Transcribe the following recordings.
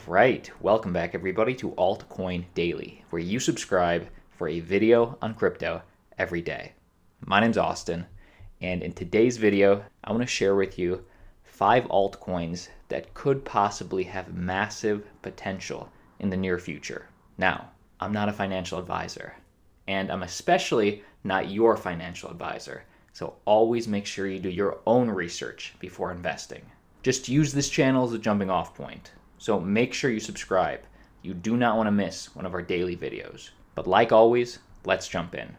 All right, welcome back everybody to Altcoin Daily, where you subscribe for a video on crypto every day. My name's Austin, and in today's video, I want to share with you 5 altcoins that could possibly have massive potential in the near future. Now, I'm not a financial advisor, and I'm especially not your financial advisor, so always make sure you do your own research before investing. Just use this channel as a jumping off point. So make sure you subscribe. You do not want to miss one of our daily videos. But like always, let's jump in.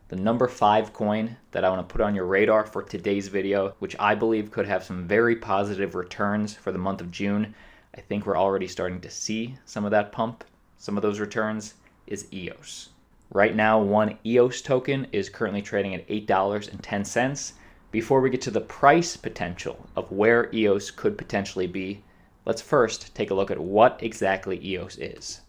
The number 5 coin that I want to put on your radar for today's video, which I believe could have some very positive returns for the month of June, I think we're already starting to see some of that pump, some of those returns, is EOS. Right now, one EOS token is currently trading at $8.10. Before we get to the price potential of where EOS could potentially be, let's first take a look at what exactly EOS is.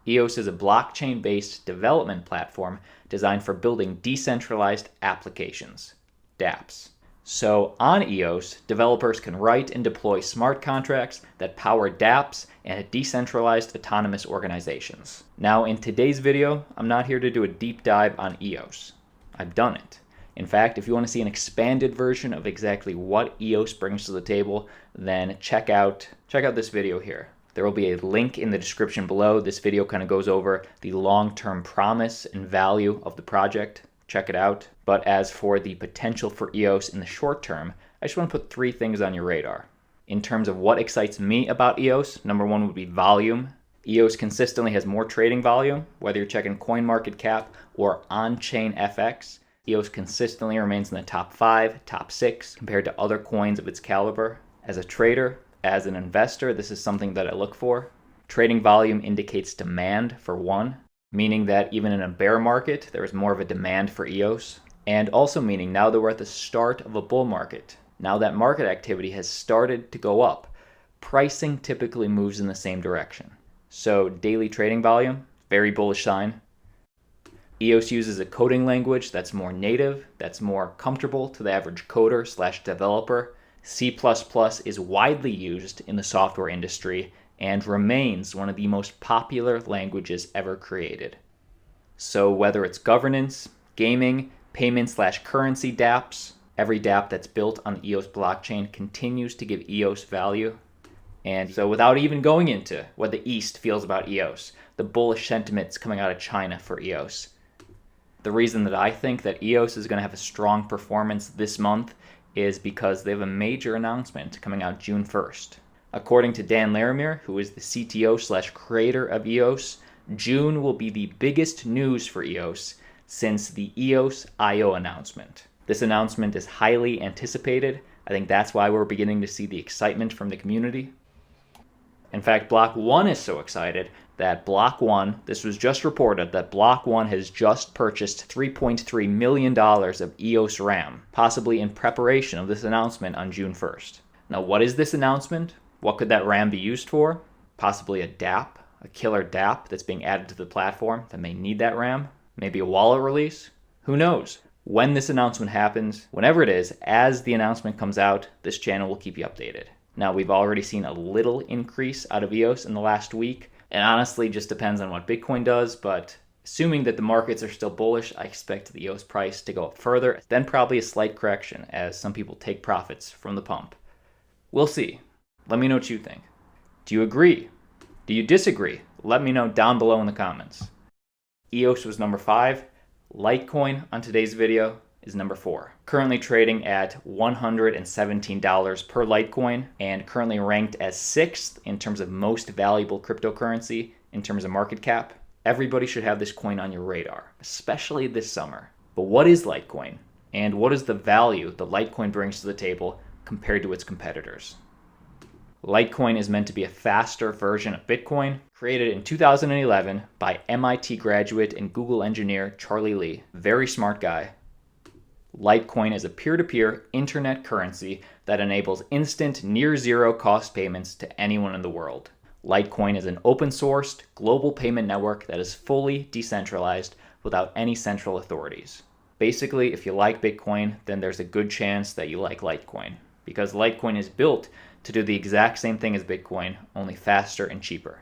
EOS is a blockchain-based development platform designed for building decentralized applications, dApps. So on EOS, developers can write and deploy smart contracts that power dApps and decentralized autonomous organizations. Now in today's video, I'm not here to do a deep dive on EOS. I've done it. In fact, if you want to see an expanded version of exactly what EOS brings to the table, then check out this video here. There will be a link in the description below. This video kind of goes over the long-term promise and value of the project. Check it out. But as for the potential for EOS in the short term, I just want to put 3 things on your radar. In terms of what excites me about EOS, number 1 would be volume. EOS consistently has more trading volume, whether you're checking CoinMarketCap or on-chain FX. EOS consistently remains in the top 5, top 6 compared to other coins of its caliber. As a trader, as an investor, this is something that I look for. Trading volume indicates demand for one, meaning that even in a bear market, there is more of a demand for EOS. And also meaning now that we're at the start of a bull market, now that market activity has started to go up, pricing typically moves in the same direction. So daily trading volume, very bullish sign. EOS uses a coding language that's more native, that's more comfortable to the average coder/developer. C++ is widely used in the software industry and remains one of the most popular languages ever created. So whether it's governance, gaming, payment/currency dApps, every dApp that's built on the EOS blockchain continues to give EOS value. And so without even going into what the East feels about EOS, the bullish sentiments coming out of China for EOS, the reason that I think that EOS is going to have a strong performance this month is because they have a major announcement coming out June 1st. According to Dan Larimer, who is the CTO/creator of EOS, June will be the biggest news for EOS since the EOS I.O. announcement. This announcement is highly anticipated. I think that's why we're beginning to see the excitement from the community. In fact, Block.one is so excited that Block.one, this was just reported that Block.one has just purchased $3.3 million of EOS RAM, possibly in preparation of this announcement on June 1st. Now, what is this announcement? What could that RAM be used for? Possibly a dApp, a killer dApp that's being added to the platform that may need that RAM? Maybe a wallet release? Who knows? When this announcement happens, whenever it is, as the announcement comes out, this channel will keep you updated. Now, we've already seen a little increase out of EOS in the last week, and honestly just depends on what Bitcoin does, but assuming that the markets are still bullish, I expect the EOS price to go up further, then probably a slight correction as some people take profits from the pump. We'll see. Let me know what you think. Do you agree? Do you disagree? Let me know down below in the comments. EOS was number 5. Litecoin on today's video is number 4. Currently trading at $117 per Litecoin and currently ranked as 6th in terms of most valuable cryptocurrency in terms of market cap. Everybody should have this coin on your radar, especially this summer. But what is Litecoin? And what is the value that Litecoin brings to the table compared to its competitors? Litecoin is meant to be a faster version of Bitcoin, created in 2011 by MIT graduate and Google engineer Charlie Lee. Very smart guy. Litecoin is a peer-to-peer internet currency that enables instant, near-zero cost payments to anyone in the world. Litecoin is an open-sourced, global payment network that is fully decentralized without any central authorities. Basically, if you like Bitcoin, then there's a good chance that you like Litecoin, because Litecoin is built to do the exact same thing as Bitcoin, only faster and cheaper.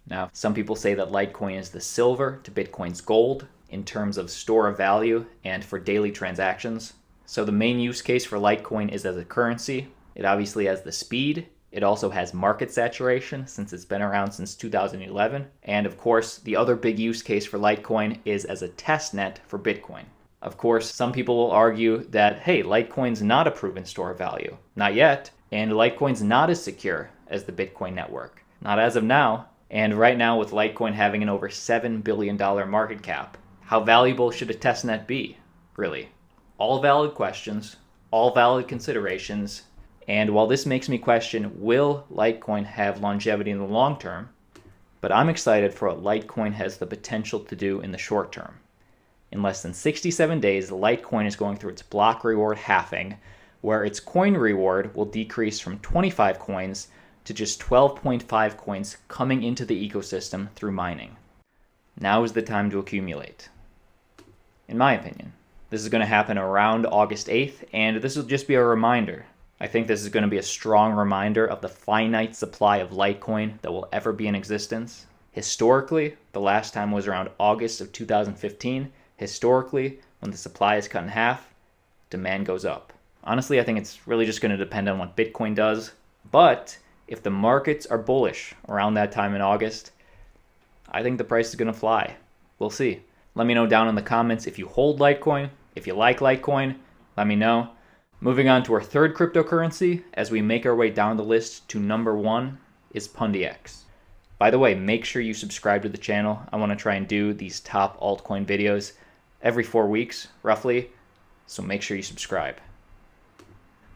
Now, some people say that Litecoin is the silver to Bitcoin's gold in terms of store of value and for daily transactions. So the main use case for Litecoin is as a currency. It obviously has the speed. It also has market saturation since it's been around since 2011. And of course, the other big use case for Litecoin is as a testnet for Bitcoin. Of course, some people will argue that, hey, Litecoin's not a proven store of value. Not yet. And Litecoin's not as secure as the Bitcoin network. Not as of now. And right now, with Litecoin having an over $7 billion market cap, how valuable should a testnet be, really? All valid questions, all valid considerations. And while this makes me question, will Litecoin have longevity in the long term? But I'm excited for what Litecoin has the potential to do in the short term. In less than 67 days, Litecoin is going through its block reward halving, where its coin reward will decrease from 25 coins to just 12.5 coins coming into the ecosystem through mining. Now is the time to accumulate. In my opinion, this is going to happen around August 8th, and this will just be a reminder. I think this is going to be a strong reminder of the finite supply of Litecoin that will ever be in existence. Historically, the last time was around August of 2015. Historically, when the supply is cut in half, demand goes up. Honestly, I think it's really just going to depend on what Bitcoin does. But if the markets are bullish around that time in August, I think the price is going to fly. We'll see. Let me know down in the comments if you hold Litecoin. If you like Litecoin, let me know. Moving on to our third cryptocurrency, as we make our way down the list to number 1 is Pundi X. By the way, make sure you subscribe to the channel. I want to try and do these top altcoin videos every 4 weeks, roughly. So make sure you subscribe.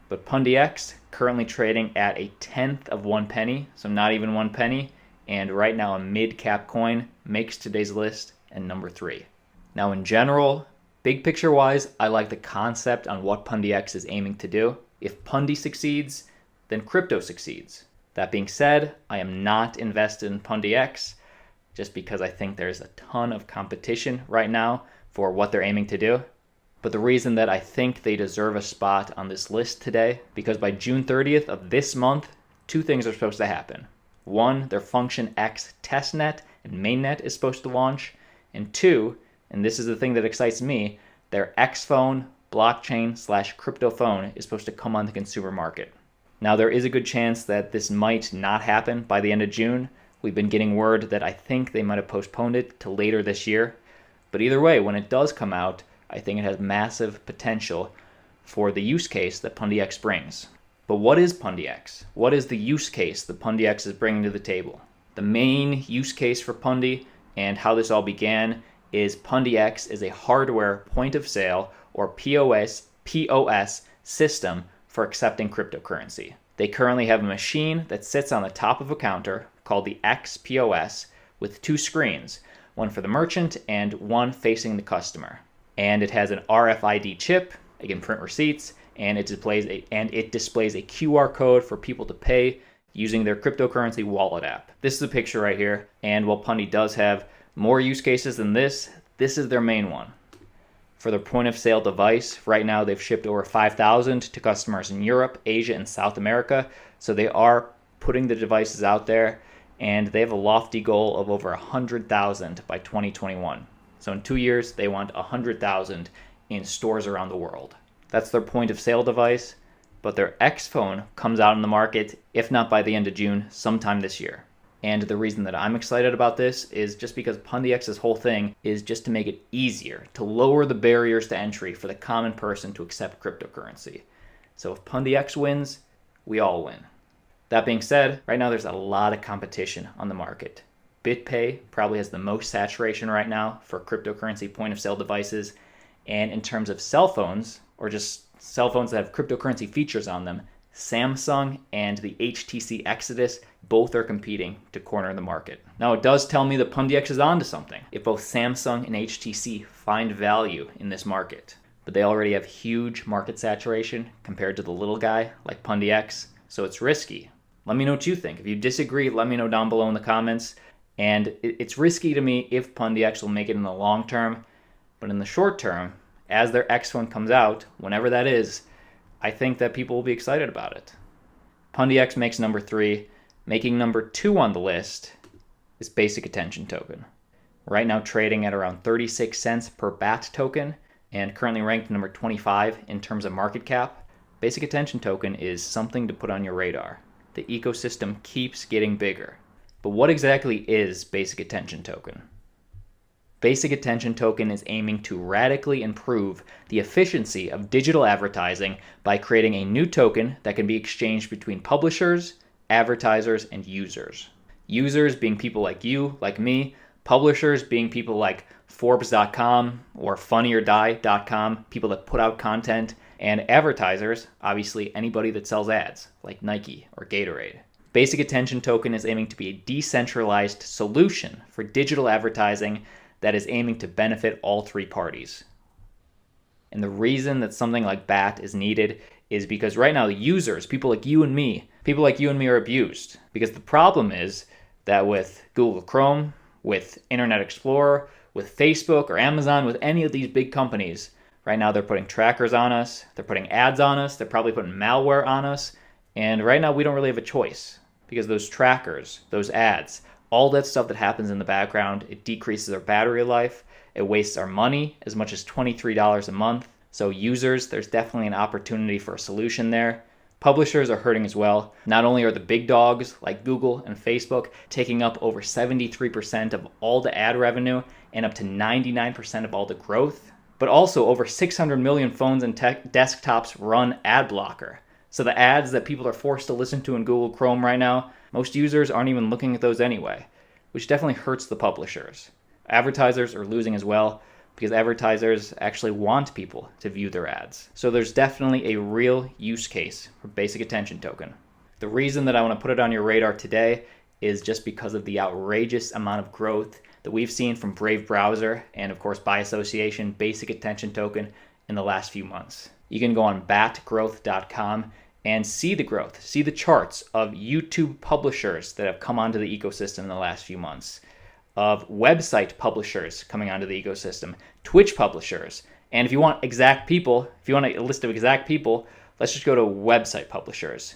But Pundi X currently trading at a 1/10 of 1 penny, so not even 1 penny, and right now a mid-cap coin makes today's list and number 3. Now in general, big picture wise, I like the concept on what Pundi X is aiming to do. If Pundi succeeds, then crypto succeeds. That being said, I am not invested in Pundi X just because I think there's a ton of competition right now for what they're aiming to do. But the reason that I think they deserve a spot on this list today, because by June 30th of this month, 2 things are supposed to happen. 1, their Function X testnet and mainnet is supposed to launch. And 2, and this is the thing that excites me, their X phone, blockchain/crypto phone is supposed to come on the consumer market. Now there is a good chance that this might not happen by the end of June. We've been getting word that I think they might have postponed it to later this year. But either way, when it does come out, I think it has massive potential for the use case that Pundi X brings. But what is Pundi X? What is the use case that Pundi X is bringing to the table? The main use case for Pundi and how this all began is Pundi X is a hardware point of sale or POS system for accepting cryptocurrency. They currently have a machine that sits on the top of a counter called the XPOS with 2 screens, one for the merchant and one facing the customer. And it has an RFID chip, it can print receipts, and it displays a QR code for people to pay using their cryptocurrency wallet app. This is a picture right here, and while Pundi does have more use cases than this is their main one. For their point of sale device, right now they've shipped over 5,000 to customers in Europe, Asia, and South America. So they are putting the devices out there, and they have a lofty goal of over 100,000 by 2021. So in 2 years, they want 100,000 in stores around the world. That's their point of sale device, but their X phone comes out in the market, if not by the end of June, sometime this year. And the reason that I'm excited about this is just because Pundi X's whole thing is just to make it easier, to lower the barriers to entry for the common person to accept cryptocurrency. So if Pundi X wins, we all win. That being said, right now there's a lot of competition on the market. BitPay probably has the most saturation right now for cryptocurrency point of sale devices. And in terms of cell phones, or just cell phones that have cryptocurrency features on them, Samsung and the HTC Exodus both are competing to corner the market. Now it does tell me that Pundi X is onto something if both Samsung and HTC find value in this market. But they already have huge market saturation compared to the little guy like Pundi X, so it's risky. Let me know what you think. If you disagree, let me know down below in the comments. And it's risky to me if Pundi X will make it in the long term, but in the short term, as their X phone comes out, whenever that is, I think that people will be excited about it. Pundi X makes number 3. Making number 2 on the list is Basic Attention Token. Right now trading at around 36 cents per Bakkt token and currently ranked number 25 in terms of market cap. Basic Attention Token is something to put on your radar. The ecosystem keeps getting bigger. But what exactly is Basic Attention Token? Basic Attention Token is aiming to radically improve the efficiency of digital advertising by creating a new token that can be exchanged between publishers, advertisers, and users. Users being people like you, like me, publishers being people like Forbes.com or FunnyOrDie.com, people that put out content, and advertisers, obviously anybody that sells ads, like Nike or Gatorade. Basic Attention Token is aiming to be a decentralized solution for digital advertising that is aiming to benefit all three parties. And the reason that something like Bakkt is needed is because right now the users, people like you and me are abused. Because the problem is that with Google Chrome, with Internet Explorer, with Facebook or Amazon, with any of these big companies, right now they're putting trackers on us, they're putting ads on us, they're probably putting malware on us, and right now we don't really have a choice because those trackers, those ads, all that stuff that happens in the background, it decreases our battery life, it wastes our money as much as $23 a month. So users, there's definitely an opportunity for a solution there. Publishers are hurting as well. Not only are the big dogs like Google and Facebook taking up over 73% of all the ad revenue and up to 99% of all the growth, but also over 600 million phones and desktops run ad blocker. So the ads that people are forced to listen to in Google Chrome right now, most users aren't even looking at those anyway, which definitely hurts the publishers. Advertisers are losing as well because advertisers actually want people to view their ads. So there's definitely a real use case for Basic Attention Token. The reason that I want to put it on your radar today is just because of the outrageous amount of growth that we've seen from Brave Browser and of course by association Basic Attention Token in the last few months. You can go on baktgrowth.com and see the growth, see the charts of YouTube publishers that have come onto the ecosystem in the last few months, of website publishers coming onto the ecosystem, Twitch publishers. And if you want exact people, if you want a list of exact people, let's just go to website publishers.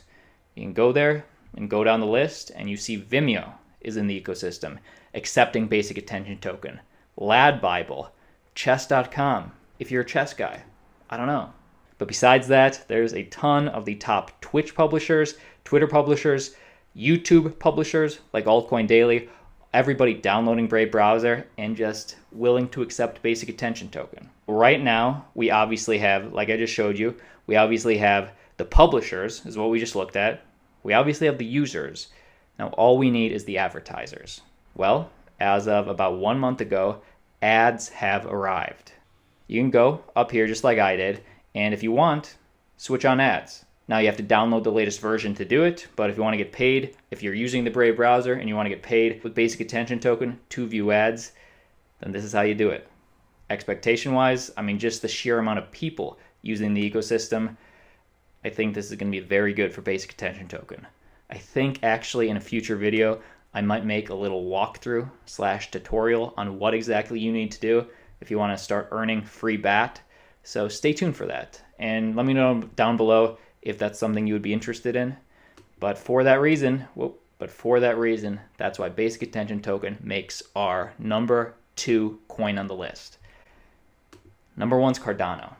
You can go there and go down the list and you see Vimeo is in the ecosystem, accepting Basic Attention Token, Lad Bible, chess.com, if you're a chess guy. I don't know. But besides that, there's a ton of the top Twitch publishers, Twitter publishers, YouTube publishers like Altcoin Daily, everybody downloading Brave Browser and just willing to accept Basic Attention Token. Right now, we obviously have, like I just showed you, we obviously have the publishers, is what we just looked at. We obviously have the users. Now all we need is the advertisers. Well, as of about 1 month ago, ads have arrived. You can go up here just like I did, and if you want, switch on ads. Now you have to download the latest version to do it, but if you want to get paid, if you're using the Brave browser and you want to get paid with Basic Attention Token to view ads, then this is how you do it. Expectation-wise, I mean, just the sheer amount of people using the ecosystem, I think this is going to be very good for Basic Attention Token. I think actually in a future video, I might make a little walkthrough / tutorial on what exactly you need to do if you want to start earning free BAT. So stay tuned for that. And let me know down below if that's something you would be interested in. But for that reason, that's why Basic Attention Token makes our number 2 coin on the list. Number 1's Cardano.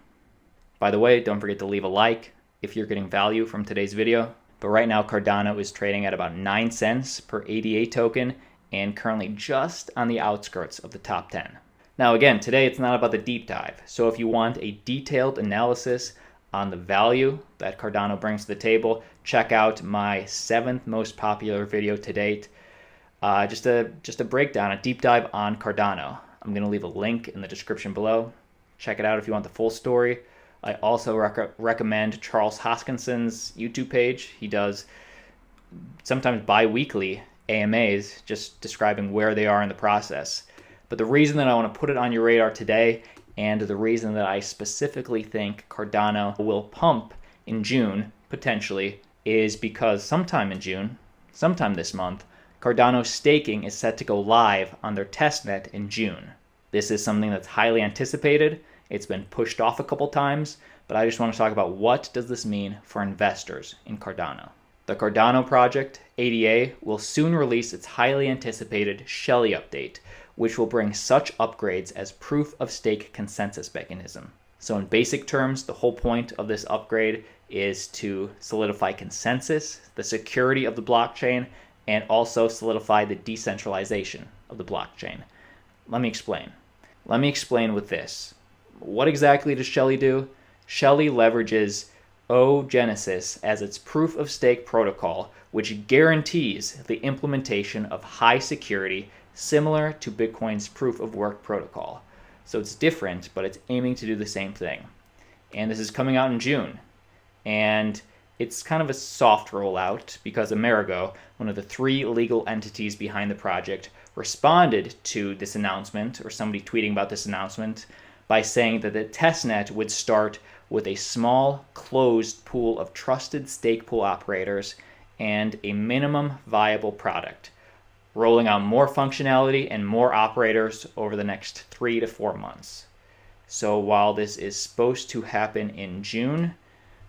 By the way, don't forget to leave a like if you're getting value from today's video. But right now, Cardano is trading at about 9 cents per ADA token and currently just on the outskirts of the top 10. Now again, today it's not about the deep dive. So if you want a detailed analysis on the value that Cardano brings to the table, check out my 7th most popular video to date. Just a breakdown, a deep dive on Cardano. I'm going to leave a link in the description below. Check it out if you want the full story. I also recommend Charles Hoskinson's YouTube page. He does sometimes bi-weekly AMAs just describing where they are in the process. But the reason that I want to put it on your radar today, and the reason that I specifically think Cardano will pump in June, potentially, is because sometime in June, sometime this month, Cardano staking is set to go live on their testnet in June. This is something that's highly anticipated. It's been pushed off a couple times, but I just want to talk about what does this mean for investors in Cardano. The Cardano project, ADA, will soon release its highly anticipated Shelley update, which will bring such upgrades as proof of stake consensus mechanism. So in basic terms, the whole point of this upgrade is to solidify consensus, the security of the blockchain, and also solidify the decentralization of the blockchain. Let me explain. Let me explain with this. What exactly does Shelley do? Shelley leverages Genesis as its proof of stake protocol, which guarantees the implementation of high security similar to Bitcoin's proof of work protocol. So it's different, but it's aiming to do the same thing. And this is coming out in June. And it's kind of a soft rollout because Amerigo, one of the 3 legal entities behind the project, responded to this announcement, or somebody tweeting about this announcement, by saying that the testnet would start with a small, closed pool of trusted stake pool operators and a minimum viable product, rolling out more functionality and more operators over the next 3 to 4 months. So while this is supposed to happen in June,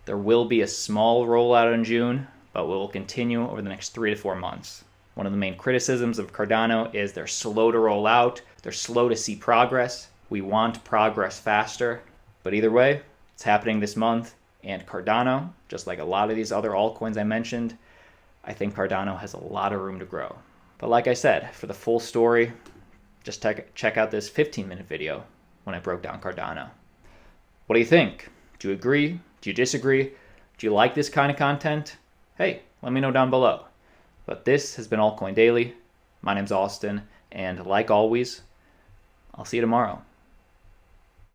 there will be a small rollout in June, but it will continue over the next 3 to 4 months. One of the main criticisms of Cardano is they're slow to roll out, they're slow to see progress. We want progress faster, but either way, it's happening this month, and Cardano, just like a lot of these other altcoins I mentioned, I think Cardano has a lot of room to grow. But like I said, for the full story, just check out this 15-minute video when I broke down Cardano. What do you think? Do you agree? Do you disagree? Do you like this kind of content? Hey, let me know down below. But this has been Altcoin Daily. My name's Austin, and like always, I'll see you tomorrow.